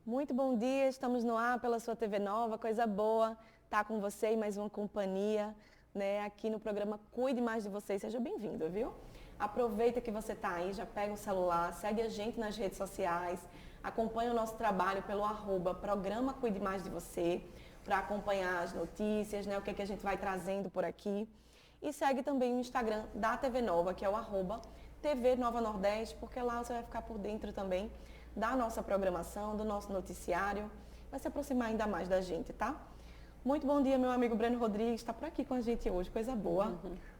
Muito bom dia, estamos no ar pela sua TV Nova, coisa boa estar com você e mais uma companhia, né, aqui no programa Cuide Mais de Você. Seja bem-vindo, viu? Aproveita que você está aí, já pega o celular, segue a gente nas redes sociais, acompanha o nosso trabalho pelo @programa Cuide Mais de Você, para acompanhar as notícias, né, o que a gente vai trazendo por aqui. E segue também o Instagram da TV Nova, que é o @TV Nova Nordeste, porque lá você vai ficar por dentro também da nossa programação, do nosso noticiário, vai se aproximar ainda mais da gente, tá? Muito bom dia, meu amigo Breno Rodrigues, está por aqui com a gente hoje, coisa boa.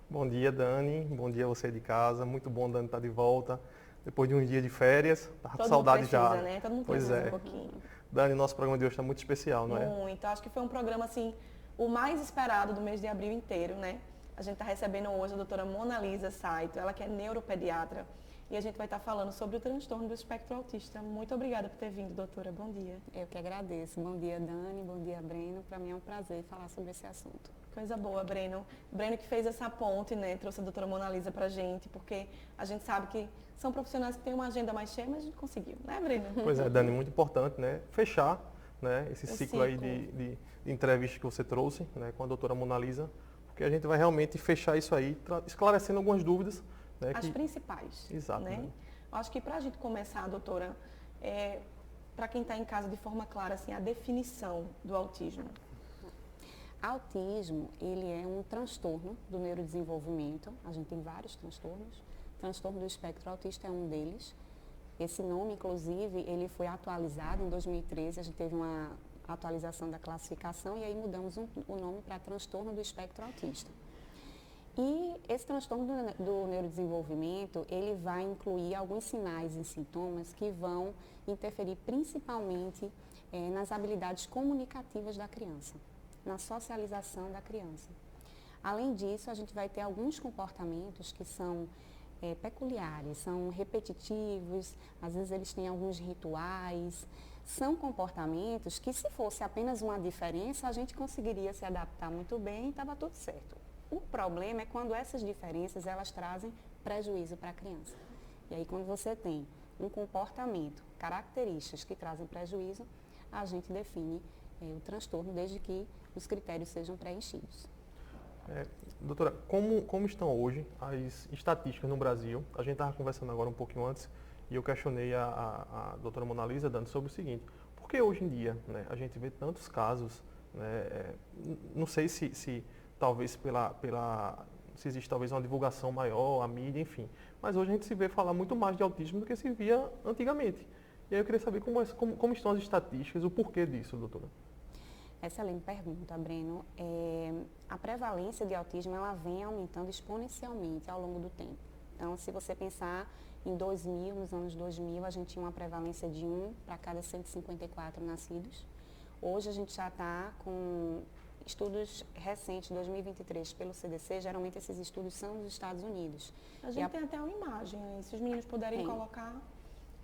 Bom dia, Dani, bom dia a você de casa, muito bom, Dani, estar de volta, depois de uns dias de férias, tava com saudade precisa, já. Né? Todo mundo Pois precisa é. um pouquinho. Dani, nosso programa de hoje está muito especial, não é? Muito, acho que foi um programa, assim, o mais esperado do mês de abril inteiro, né? A gente está recebendo hoje a doutora Mona Lisa Saito, ela que é neuropediatra, e a gente vai estar falando sobre o transtorno do espectro autista. Muito obrigada por ter vindo, doutora. Bom dia. Eu que agradeço. Bom dia, Dani. Bom dia, Breno. Para mim é um prazer falar sobre esse assunto. Coisa boa, Breno. Breno que fez essa ponte, né? Trouxe a doutora Mona Lisa pra gente, porque a gente sabe que são profissionais que têm uma agenda mais cheia, mas a gente conseguiu, né, Breno? Pois é, Dani, muito importante, né? Fechar, né, esse ciclo aí de entrevistas que você trouxe, né, com a doutora Mona Lisa, porque a gente vai realmente fechar isso aí, esclarecendo algumas dúvidas. Né, As principais. Exato. Né? Acho que para a gente começar, doutora, para quem está em casa de forma clara, assim, a definição do autismo. Autismo, ele é um transtorno do neurodesenvolvimento. A gente tem vários transtornos. O transtorno do espectro autista é um deles. Esse nome, inclusive, ele foi atualizado em 2013. A gente teve uma atualização da classificação e aí mudamos o nome para transtorno do espectro autista. E esse transtorno do neurodesenvolvimento, ele vai incluir alguns sinais e sintomas que vão interferir principalmente nas habilidades comunicativas da criança, na socialização da criança. Além disso, a gente vai ter alguns comportamentos que são peculiares, são repetitivos, às vezes eles têm alguns rituais. São comportamentos que, se fosse apenas uma diferença, a gente conseguiria se adaptar muito bem e estava tudo certo. O problema é quando essas diferenças elas trazem prejuízo para a criança. E aí, quando você tem um comportamento, características que trazem prejuízo, a gente define o transtorno desde que os critérios sejam preenchidos. Doutora, como estão hoje as estatísticas no Brasil? A gente estava conversando agora um pouquinho antes e eu questionei a doutora Mona Lisa, Dani, sobre o seguinte: por que hoje em dia, né, a gente vê tantos casos, né, não sei se talvez se existe talvez uma divulgação maior, a mídia, enfim. Mas hoje a gente se vê falar muito mais de autismo do que se via antigamente. E aí eu queria saber como estão as estatísticas, o porquê disso, doutora. Excelente pergunta, Breno. A prevalência de autismo ela vem aumentando exponencialmente ao longo do tempo. Então, se você pensar em 2000, nos anos 2000, a gente tinha uma prevalência de 1 para cada 154 nascidos. Hoje a gente já está com estudos recentes, 2023, pelo CDC, geralmente esses estudos são dos Estados Unidos. A gente tem até uma imagem aí, se os meninos puderem colocar,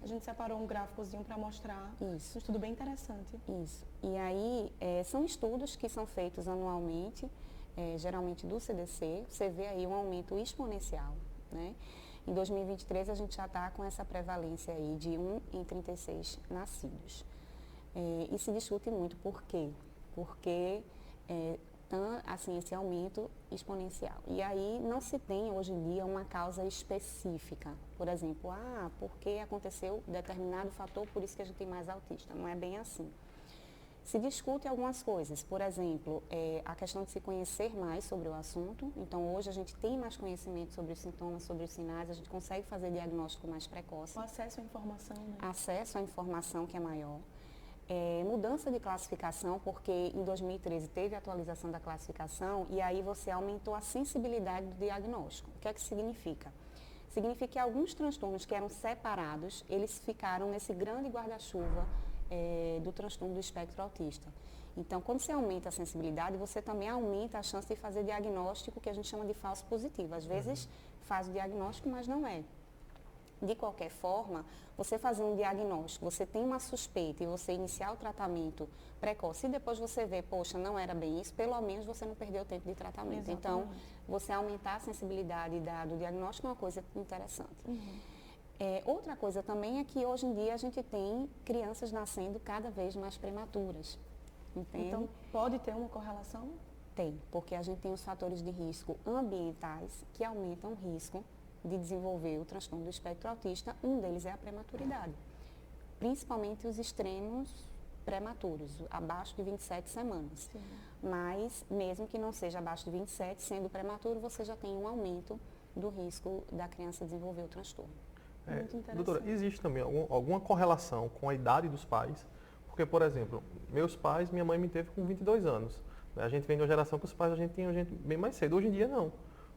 a gente separou um gráficozinho para mostrar. Isso. Um estudo bem interessante. Isso. E aí, são estudos que são feitos anualmente, geralmente do CDC, você vê aí um aumento exponencial, né? Em 2023, a gente já está com essa prevalência aí de 1 em 36 nascidos. E se discute muito por quê? Porque assim, esse aumento exponencial. E aí não se tem hoje em dia uma causa específica. Por exemplo, porque aconteceu determinado fator, por isso que a gente tem mais autista. Não é bem assim. Se discute algumas coisas, por exemplo, a questão de se conhecer mais sobre o assunto. Então, hoje a gente tem mais conhecimento sobre os sintomas, sobre os sinais, a gente consegue fazer diagnóstico mais precoce. O acesso à informação, né? Acesso à informação que é maior. Mudança de classificação, porque em 2013 teve a atualização da classificação e aí você aumentou a sensibilidade do diagnóstico. O que é que significa? Significa que alguns transtornos que eram separados, eles ficaram nesse grande guarda-chuva do transtorno do espectro autista. Então, quando você aumenta a sensibilidade, você também aumenta a chance de fazer diagnóstico que a gente chama de falso positivo. Às vezes faz o diagnóstico, mas não é. De qualquer forma, você fazer um diagnóstico, você tem uma suspeita e você iniciar o tratamento precoce e depois você vê, poxa, não era bem isso, pelo menos você não perdeu tempo de tratamento. Exatamente. Então, você aumentar a sensibilidade do diagnóstico é uma coisa interessante. Outra coisa também é que hoje em dia a gente tem crianças nascendo cada vez mais prematuras. Entende? Então, pode ter uma correlação? Tem, porque a gente tem os fatores de risco ambientais que aumentam o risco de desenvolver o transtorno do espectro autista. Um deles é a prematuridade, principalmente os extremos prematuros, abaixo de 27 semanas. Sim. Mas, mesmo que não seja abaixo de 27, sendo prematuro, você já tem um aumento do risco da criança desenvolver o transtorno. Muito interessante. Doutora, existe também alguma correlação com a idade dos pais? Porque, por exemplo, meus pais, minha mãe me teve com 22 anos. Né? A gente vem de uma geração que os pais a gente tinha gente bem mais cedo. Hoje em dia, não.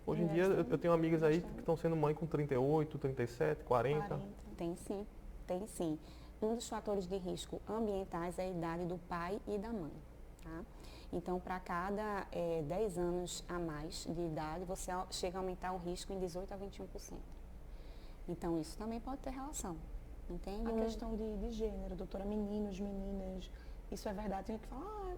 Hoje em dia, eu tenho amigas aí que estão sendo mãe com 38, 37, 40. Tem sim, tem sim. Um dos fatores de risco ambientais é a idade do pai e da mãe. Tá? Então, para cada 10 anos a mais de idade, você chega a aumentar o risco em 18% a 21%. Então, isso também pode ter relação. Entende? A questão de gênero, doutora, meninos, meninas, isso é verdade? Tem que falar,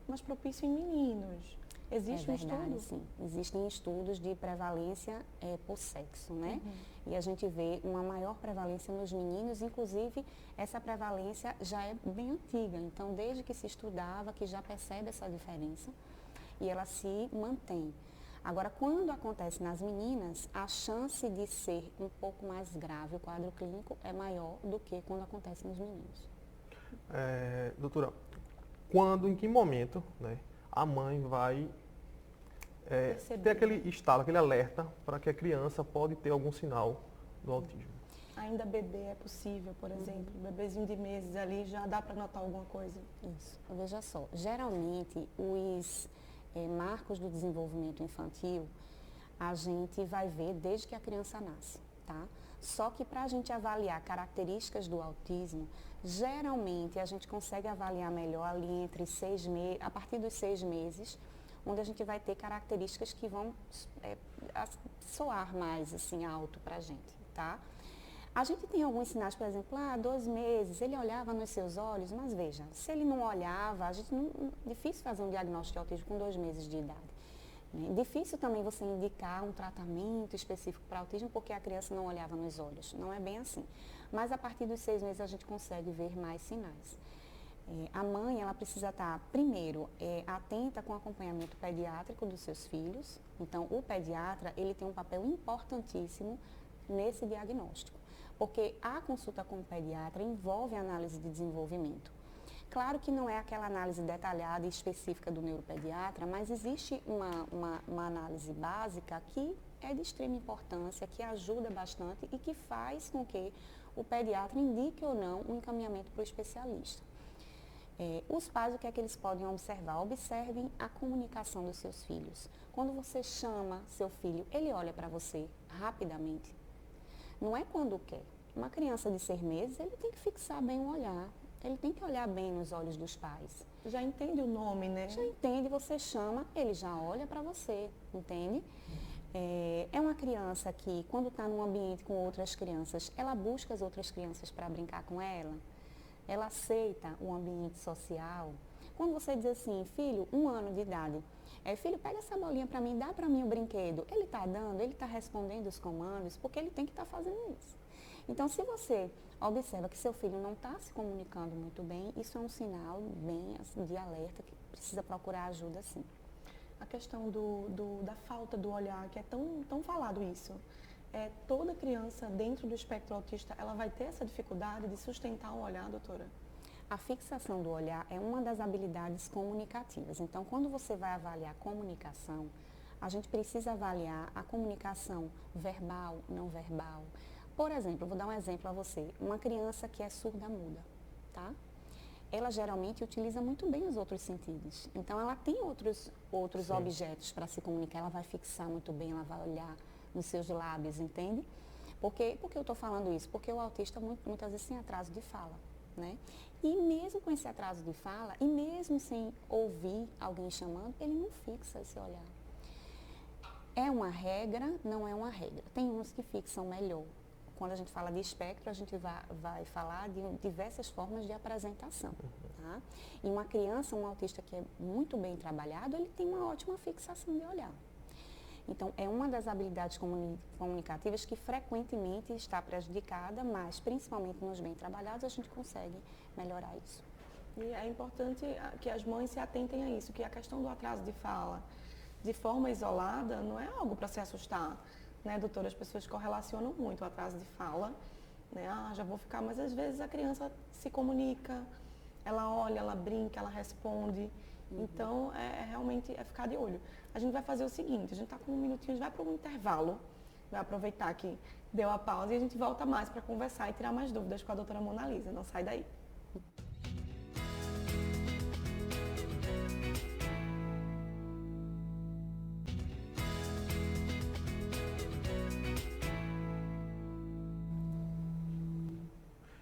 mas propício em meninos. Existe um estudo? Sim. Existem estudos de prevalência por sexo, né? E a gente vê uma maior prevalência nos meninos, inclusive essa prevalência já é bem antiga. Então, desde que se estudava, que já percebe essa diferença e ela se mantém. Agora, quando acontece nas meninas, a chance de ser um pouco mais grave o quadro clínico é maior do que quando acontece nos meninos. Doutora, em que momento, né, a mãe vai ter aquele estalo, aquele alerta para que a criança pode ter algum sinal do autismo? Ainda bebê é possível, por exemplo, bebezinho de meses ali, já dá para notar alguma coisa? Isso, veja só, geralmente os marcos do desenvolvimento infantil, a gente vai ver desde que a criança nasce, tá? Só que para a gente avaliar características do autismo, geralmente a gente consegue avaliar melhor ali entre 6 meses, a partir dos 6 meses, onde a gente vai ter características que vão soar mais assim alto para a gente, tá? A gente tem alguns sinais, por exemplo, 2 meses, ele olhava nos seus olhos, mas veja, se ele não olhava, difícil fazer um diagnóstico de autismo com 2 meses de idade. Né? Difícil também você indicar um tratamento específico para autismo porque a criança não olhava nos olhos, não é bem assim. Mas a partir dos 6 meses a gente consegue ver mais sinais. A mãe, ela precisa estar, primeiro, atenta com o acompanhamento pediátrico dos seus filhos. Então, o pediatra, ele tem um papel importantíssimo nesse diagnóstico. Porque a consulta com o pediatra envolve a análise de desenvolvimento. Claro que não é aquela análise detalhada e específica do neuropediatra, mas existe uma análise básica que é de extrema importância, que ajuda bastante e que faz com que o pediatra indique ou não um encaminhamento para o especialista. Os pais, o que é que eles podem observar? Observem a comunicação dos seus filhos. Quando você chama seu filho, ele olha para você rapidamente. Não é quando quer. Uma criança de 6 meses, ele tem que fixar bem o olhar. Ele tem que olhar bem nos olhos dos pais. Já entende o nome, né? Já entende, você chama, ele já olha para você, entende? É uma criança que, quando está num ambiente com outras crianças, ela busca as outras crianças para brincar com ela. Ela aceita o ambiente social. Quando você diz assim, filho, 1 ano de idade, filho, pega essa bolinha para mim, dá para mim o brinquedo. Ele está dando, ele está respondendo os comandos, porque ele tem que estar fazendo isso. Então, se você observa que seu filho não está se comunicando muito bem, isso é um sinal bem assim, de alerta que precisa procurar ajuda, sim. A questão da falta do olhar, que é tão falado isso. Toda criança dentro do espectro autista, ela vai ter essa dificuldade de sustentar o olhar, doutora? A fixação do olhar é uma das habilidades comunicativas. Então, quando você vai avaliar a comunicação, a gente precisa avaliar a comunicação verbal, não verbal. Por exemplo, vou dar um exemplo a você. Uma criança que é surda-muda, tá? Ela geralmente utiliza muito bem os outros sentidos. Então, ela tem outros objetos para se comunicar. Ela vai fixar muito bem, ela vai olhar nos seus lábios, entende? Por que eu estou falando isso? Porque o autista muitas vezes tem atraso de fala, né? E mesmo com esse atraso de fala, e mesmo sem ouvir alguém chamando, ele não fixa esse olhar. É uma regra? Não é uma regra. Tem uns que fixam melhor. Quando a gente fala de espectro, a gente vai falar de diversas formas de apresentação. Tá? E uma criança, um autista que é muito bem trabalhado, ele tem uma ótima fixação de olhar. Então, é uma das habilidades comunicativas que frequentemente está prejudicada, mas principalmente nos bem trabalhados a gente consegue melhorar isso. E é importante que as mães se atentem a isso, que a questão do atraso de fala, de forma isolada, não é algo para se assustar, né, doutora? As pessoas correlacionam muito o atraso de fala, né? Já vou ficar, mas às vezes a criança se comunica, ela olha, ela brinca, ela responde. Então, realmente ficar de olho. A gente vai fazer o seguinte, a gente está com um minutinho, a gente vai para um intervalo, vai aproveitar que deu a pausa e a gente volta mais para conversar e tirar mais dúvidas com a doutora Monalisa. Não sai daí.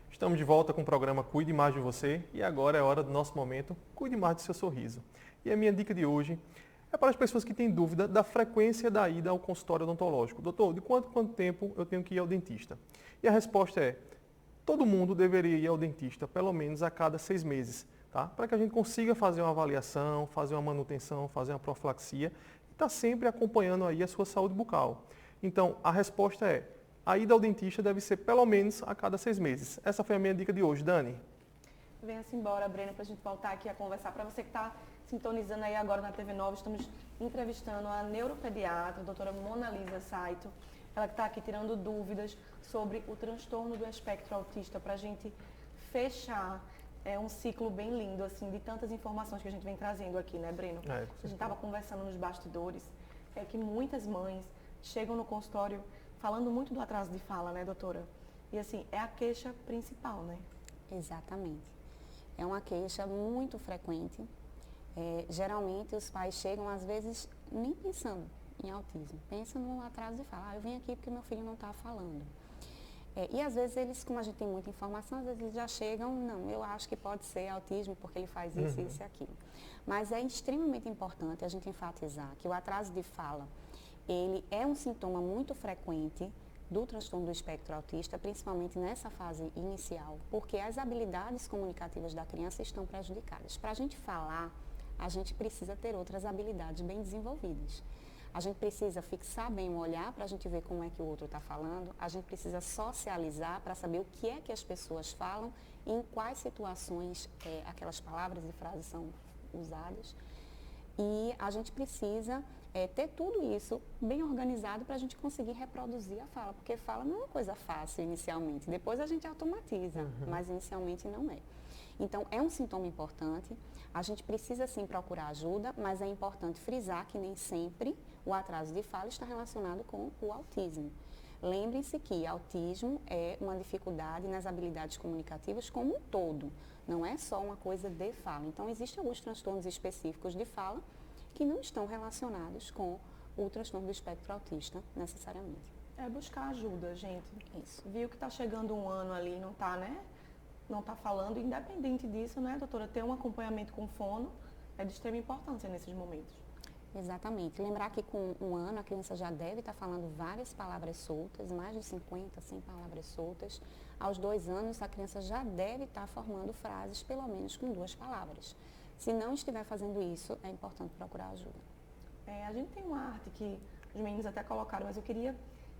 Estamos de volta com o programa Cuide Mais de Você e agora é hora do nosso momento Cuide Mais do Seu Sorriso. E a minha dica de hoje é para as pessoas que têm dúvida da frequência da ida ao consultório odontológico. Doutor, de quanto tempo eu tenho que ir ao dentista? E a resposta é, todo mundo deveria ir ao dentista pelo menos a cada 6 meses, tá? Para que a gente consiga fazer uma avaliação, fazer uma manutenção, fazer uma profilaxia e estar sempre acompanhando aí a sua saúde bucal. Então, a resposta é, a ida ao dentista deve ser pelo menos a cada 6 meses. Essa foi a minha dica de hoje, Dani. Venha-se embora, Breno, para a gente voltar aqui a conversar. Para você que está sintonizando aí agora na TV Nova, estamos entrevistando a neuropediatra, a doutora Monalisa Saito. Ela que está aqui tirando dúvidas sobre o transtorno do espectro autista, para a gente fechar um ciclo bem lindo, assim, de tantas informações que a gente vem trazendo aqui, né, Breno? A gente estava conversando nos bastidores, que muitas mães chegam no consultório falando muito do atraso de fala, né, doutora? E assim, é a queixa principal, né? Exatamente. É uma queixa muito frequente. Geralmente os pais chegam, às vezes, nem pensando em autismo. Pensa no atraso de fala. Eu vim aqui porque meu filho não está falando. E às vezes eles, como a gente tem muita informação, às vezes eles já chegam, não, eu acho que pode ser autismo porque ele faz isso, isso e aquilo. Mas é extremamente importante a gente enfatizar que o atraso de fala, ele é um sintoma muito frequente do transtorno do espectro autista, principalmente nessa fase inicial, porque as habilidades comunicativas da criança estão prejudicadas. Para a gente falar, a gente precisa ter outras habilidades bem desenvolvidas. A gente precisa fixar bem o olhar para a gente ver como é que o outro está falando, a gente precisa socializar para saber o que é que as pessoas falam e em quais situações aquelas palavras e frases são usadas. E a gente precisa ter tudo isso bem organizado para a gente conseguir reproduzir a fala, porque fala não é uma coisa fácil inicialmente, depois a gente automatiza, mas inicialmente não é. Então, é um sintoma importante, a gente precisa sim procurar ajuda, mas é importante frisar que nem sempre o atraso de fala está relacionado com o autismo. Lembrem-se que autismo é uma dificuldade nas habilidades comunicativas como um todo, não é só uma coisa de fala. Então, existem alguns transtornos específicos de fala que não estão relacionados com o transtorno do espectro autista, necessariamente. É buscar ajuda, gente. Isso. Viu que está chegando um ano ali, não está, né? Não está falando, independente disso, né, doutora? Ter um acompanhamento com fono é de extrema importância nesses momentos. Exatamente. Lembrar que com um ano a criança já deve estar falando várias palavras soltas, mais de 50, 100 palavras soltas. Aos 2 anos a criança já deve estar formando frases pelo menos com 2 palavras. Se não estiver fazendo isso, é importante procurar ajuda. A gente tem uma arte que os meninos até colocaram, mas eu queria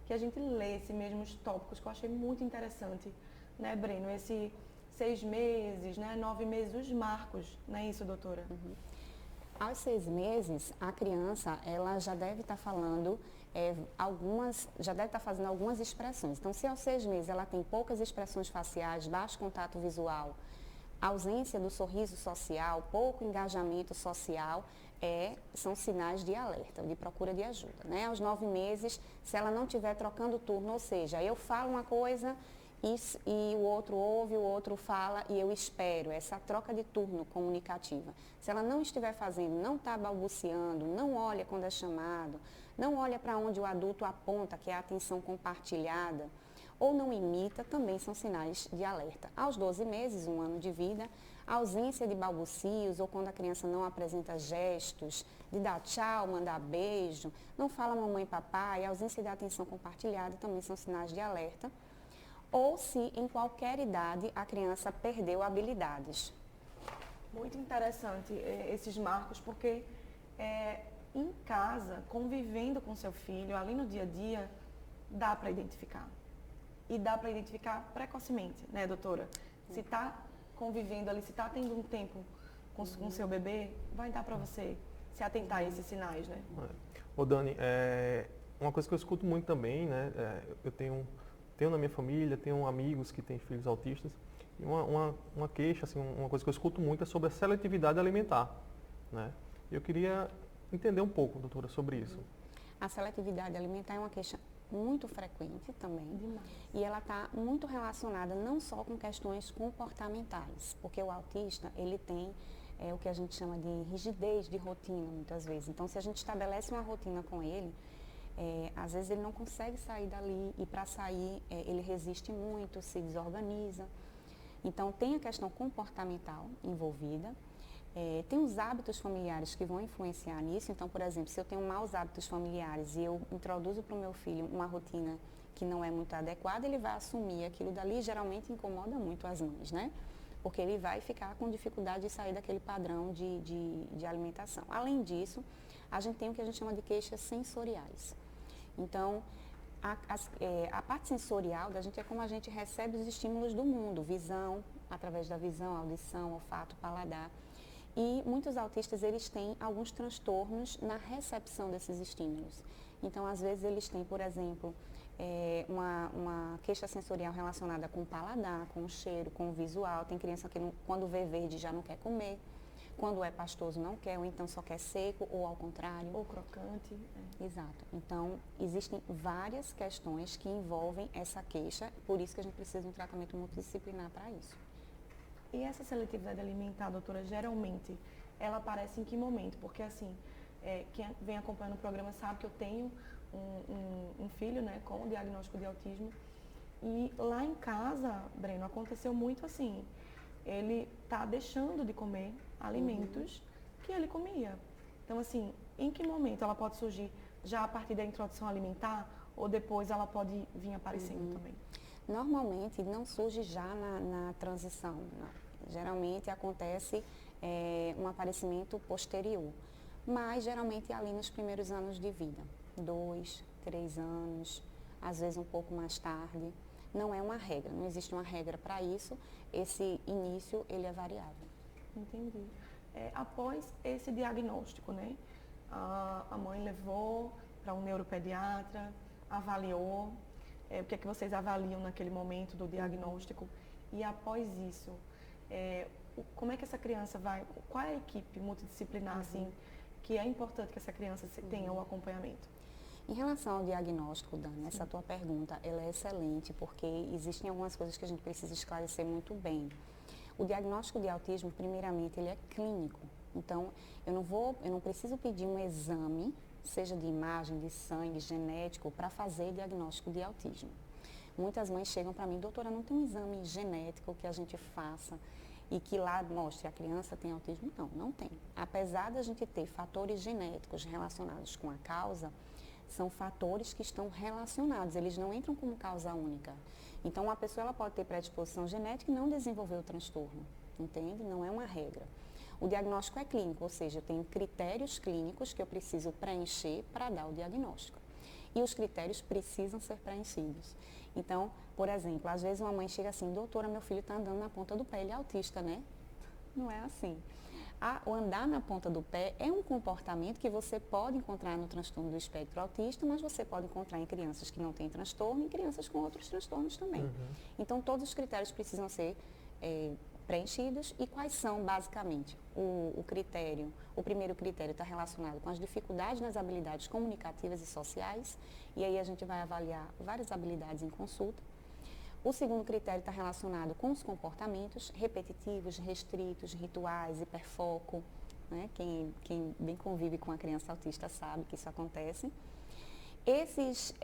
que a gente lesse mesmo os tópicos, que eu achei muito interessante, né, Breno? Esse 6 meses, né, 9 meses, os marcos, não é isso, doutora? Aos 6 meses, a criança, ela já deve estar falando já deve estar fazendo algumas expressões. Então, se aos 6 meses ela tem poucas expressões faciais, baixo contato visual, ausência do sorriso social, pouco engajamento social, são sinais de alerta, de procura de ajuda, né? Aos 9 meses, se ela não estiver trocando turno, ou seja, eu falo uma coisa e o outro ouve, o outro fala e eu espero, essa troca de turno comunicativa. Se ela não estiver fazendo, não está balbuciando, não olha quando é chamado, não olha para onde o adulto aponta, que é a atenção compartilhada, ou não imita, também são sinais de alerta. Aos 12 meses, 1 ano de vida, a ausência de balbucios ou quando a criança não apresenta gestos, de dar tchau, mandar beijo, não fala mamãe e papai, a ausência de atenção compartilhada também são sinais de alerta. Ou se em qualquer idade a criança perdeu habilidades. Muito interessante esses marcos, porque em casa, convivendo com seu filho, ali no dia a dia, dá para identificar. E dá para identificar precocemente, né, doutora? Se está convivendo ali, se está tendo um tempo com seu bebê, vai dar para você se atentar a esses sinais, né? Ô Dani, uma coisa que eu escuto muito também, né? Eu tenho na minha família, tenho amigos que têm filhos autistas, e uma queixa, assim, uma coisa que eu escuto muito é sobre a seletividade alimentar, né? Eu queria entender um pouco, doutora, sobre isso. A seletividade alimentar é uma queixa muito frequente também. Demais. E ela está muito relacionada não só com questões comportamentais, porque o autista, ele tem o que a gente chama de rigidez de rotina, muitas vezes. Então, se a gente estabelece uma rotina com ele, às vezes ele não consegue sair dali e para sair ele resiste muito, se desorganiza. Então, tem a questão comportamental envolvida. Tem os hábitos familiares que vão influenciar nisso. Então, por exemplo, se eu tenho maus hábitos familiares e eu introduzo para o meu filho uma rotina que não é muito adequada, ele vai assumir aquilo dali e geralmente incomoda muito as mães, né? Porque ele vai ficar com dificuldade de sair daquele padrão de alimentação. Além disso, a gente tem o que a gente chama de queixas sensoriais. Então, a parte sensorial da gente é como a gente recebe os estímulos do mundo, visão, através da visão, audição, olfato, paladar. E muitos autistas, eles têm alguns transtornos na recepção desses estímulos. Então, às vezes, eles têm, por exemplo, uma queixa sensorial relacionada com o paladar, com o cheiro, com o visual. Tem criança que, quando vê verde, já não quer comer. Quando é pastoso, não quer, ou então só quer seco, ou ao contrário. Ou crocante. Exato. Então, existem várias questões que envolvem essa queixa, por isso que a gente precisa de um tratamento multidisciplinar para isso. E essa seletividade alimentar, doutora, geralmente, ela aparece em que momento? Porque, assim, quem vem acompanhando o programa sabe que eu tenho um filho, né, com diagnóstico de autismo. E lá em casa, Breno, aconteceu muito assim. Ele tá deixando de comer alimentos que ele comia. Então, assim, em que momento ela pode surgir? Já a partir da introdução alimentar ou depois ela pode vir aparecendo também? Normalmente não surge já na transição. Não. Geralmente acontece um aparecimento posterior, mas geralmente é ali nos primeiros anos de vida, 2, 3 anos, às vezes um pouco mais tarde. Não é uma regra, não existe uma regra para isso, esse início ele é variável. Entendi. Após esse diagnóstico, né, a mãe levou para um neuropediatra, avaliou, o que é que vocês avaliam naquele momento do diagnóstico, e após isso, como é que essa criança vai, qual é a equipe multidisciplinar, assim, que é importante que essa criança tenha o acompanhamento? Em relação ao diagnóstico, Dani, essa tua pergunta, ela é excelente, porque existem algumas coisas que a gente precisa esclarecer muito bem. O diagnóstico de autismo, primeiramente, ele é clínico. Então, eu não preciso pedir um exame, seja de imagem, de sangue, genético, para fazer diagnóstico de autismo. Muitas mães chegam para mim, doutora, não tem um exame genético que a gente faça e que lá mostre a criança tem autismo? Não, não tem. Apesar da gente ter fatores genéticos relacionados com a causa, são fatores que estão relacionados, eles não entram como causa única. Então, uma pessoa ela pode ter predisposição genética e não desenvolver o transtorno, entende? Não é uma regra. O diagnóstico é clínico, ou seja, eu tenho critérios clínicos que eu preciso preencher para dar o diagnóstico. E os critérios precisam ser preenchidos. Então, por exemplo, às vezes uma mãe chega assim, doutora, meu filho está andando na ponta do pé, ele é autista, né? Não é assim. O andar na ponta do pé é um comportamento que você pode encontrar no transtorno do espectro autista, mas você pode encontrar em crianças que não têm transtorno e crianças com outros transtornos também. Então, todos os critérios precisam ser preenchidos. E quais são, basicamente? O primeiro critério está relacionado com as dificuldades nas habilidades comunicativas e sociais, e aí a gente vai avaliar várias habilidades em consulta. O segundo critério está relacionado com os comportamentos repetitivos, restritos, rituais, hiperfoco. Né? Quem bem convive com a criança autista sabe que isso acontece. Esses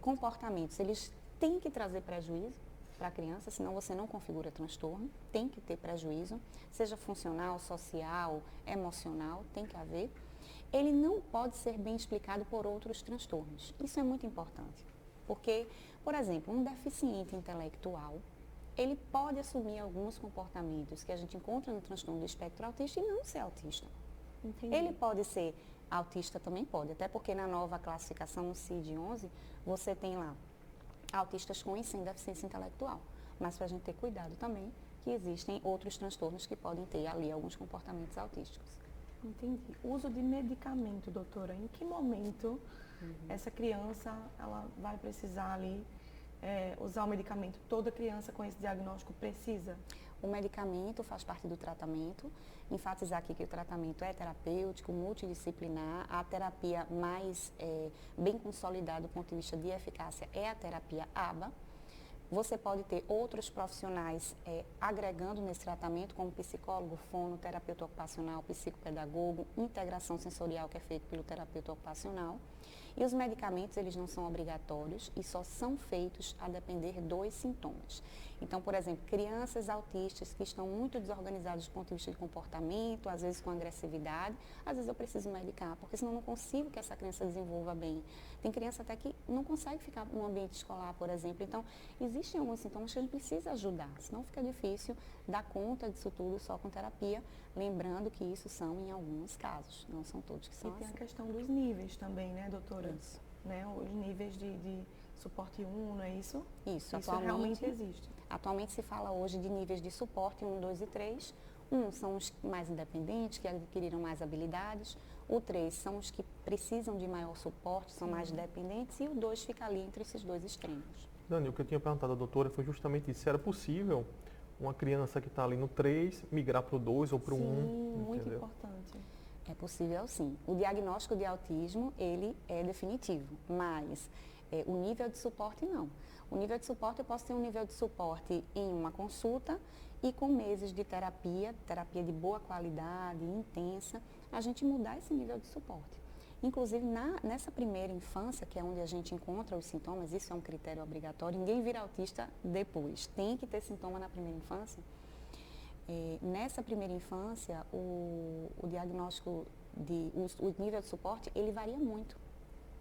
comportamentos, eles têm que trazer prejuízo para a criança, senão você não configura transtorno. Tem que ter prejuízo, seja funcional, social, emocional, tem que haver. Ele não pode ser bem explicado por outros transtornos. Isso é muito importante. Porque, por exemplo, um deficiente intelectual, ele pode assumir alguns comportamentos que a gente encontra no transtorno do espectro autista e não ser autista. Entendi. Ele pode ser autista também pode, até porque na nova classificação, no CID-11, você tem lá autistas com e sem deficiência intelectual. Mas para a gente ter cuidado também, que existem outros transtornos que podem ter ali alguns comportamentos autísticos. Entendi. Uso de medicamento, doutora, em que momento essa criança ela vai precisar ali usar o medicamento? Toda criança com esse diagnóstico precisa? O medicamento faz parte do tratamento. Enfatizar aqui que o tratamento é terapêutico, multidisciplinar. A terapia mais bem consolidada do ponto de vista de eficácia é a terapia ABA. Você pode ter outros profissionais agregando nesse tratamento, como psicólogo, fono, terapeuta ocupacional, psicopedagogo, integração sensorial que é feito pelo terapeuta ocupacional. E os medicamentos, eles não são obrigatórios e só são feitos a depender dos sintomas. Então, por exemplo, crianças autistas que estão muito desorganizadas do ponto de vista de comportamento, às vezes com agressividade, às vezes eu preciso medicar, porque senão eu não consigo que essa criança desenvolva bem. Tem criança até que não consegue ficar no ambiente escolar, por exemplo. Então, existem alguns sintomas que a gente precisa ajudar, senão fica difícil dar conta disso tudo só com terapia, lembrando que isso são em alguns casos, não são todos que são E tem assim. a questão dos níveis também, né, doutora? Isso. Né, os níveis de suporte 1, não é isso? Isso, Isso realmente existe. Atualmente se fala hoje de níveis de suporte 1, 2 e 3. 1 são os mais independentes, que adquiriram mais habilidades. O 3 são os que precisam de maior suporte, são mais dependentes. E o 2 fica ali entre esses dois extremos. Dani, o que eu tinha perguntado à doutora foi justamente isso. Se era possível uma criança que está ali no 3 migrar para o 2 ou para o 1? Sim, muito entendeu? importante. É possível sim. O diagnóstico de autismo, ele é definitivo, mas o nível de suporte não. O nível de suporte, eu posso ter um nível de suporte em uma consulta e com meses de terapia de boa qualidade, intensa, a gente mudar esse nível de suporte. Inclusive, nessa primeira infância, que é onde a gente encontra os sintomas, isso é um critério obrigatório, ninguém vira autista depois, tem que ter sintoma na primeira infância. Nessa primeira infância, o diagnóstico, o nível de suporte, ele varia muito,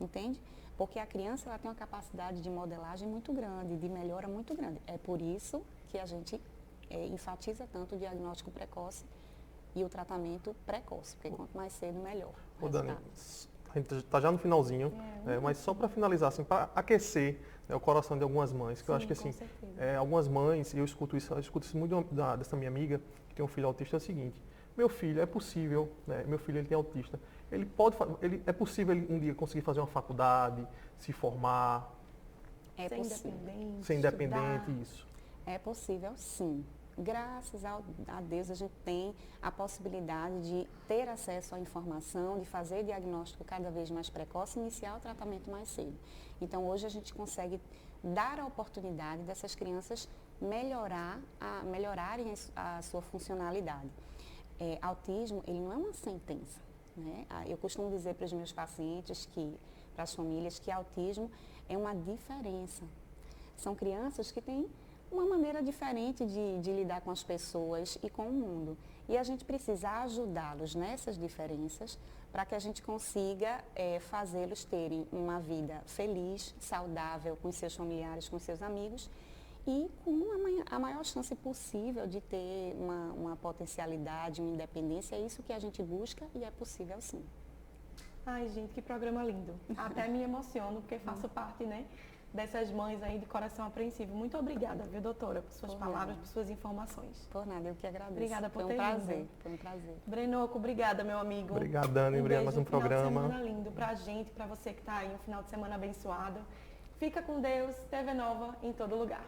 entende? Porque a criança ela tem uma capacidade de modelagem muito grande, de melhora muito grande. É por isso que a gente enfatiza tanto o diagnóstico precoce e o tratamento precoce, porque quanto mais cedo, melhor. Ô, Dani, a gente está já no finalzinho, mas só para finalizar, assim, para aquecer o coração de algumas mães, que eu acho que assim, algumas mães, e eu escuto isso muito dessa minha amiga, que tem um filho autista, é o seguinte: meu filho, é possível, né, meu filho ele tem autista, é possível ele um dia conseguir fazer uma faculdade, se formar, ser independente, isso. É possível, sim. Graças a Deus, a gente tem a possibilidade de ter acesso à informação, de fazer diagnóstico cada vez mais precoce e iniciar o tratamento mais cedo. Então, hoje a gente consegue dar a oportunidade dessas crianças melhorarem a sua funcionalidade. Autismo, ele não é uma sentença, né? Eu costumo dizer para os meus pacientes, para as famílias, que autismo é uma diferença. São crianças que têm uma maneira diferente de lidar com as pessoas e com o mundo. E a gente precisa ajudá-los nessas diferenças para que a gente consiga fazê-los terem uma vida feliz, saudável com os seus familiares, com os seus amigos e com a maior chance possível de ter uma potencialidade, uma independência. É isso que a gente busca e é possível sim. Ai, gente, que programa lindo. Até me emociono, porque faço parte, né, dessas mães aí de coração apreensivo. Muito obrigada, viu, doutora, por suas palavras, por suas informações. Por nada, eu que agradeço. Obrigada por ter vindo. Foi um prazer. Brenoco, obrigada, meu amigo. Obrigado, Dani. Obrigado mais um programa. Final de semana lindo pra gente, pra você que tá aí, um final de semana abençoado. Fica com Deus, TV Nova em todo lugar.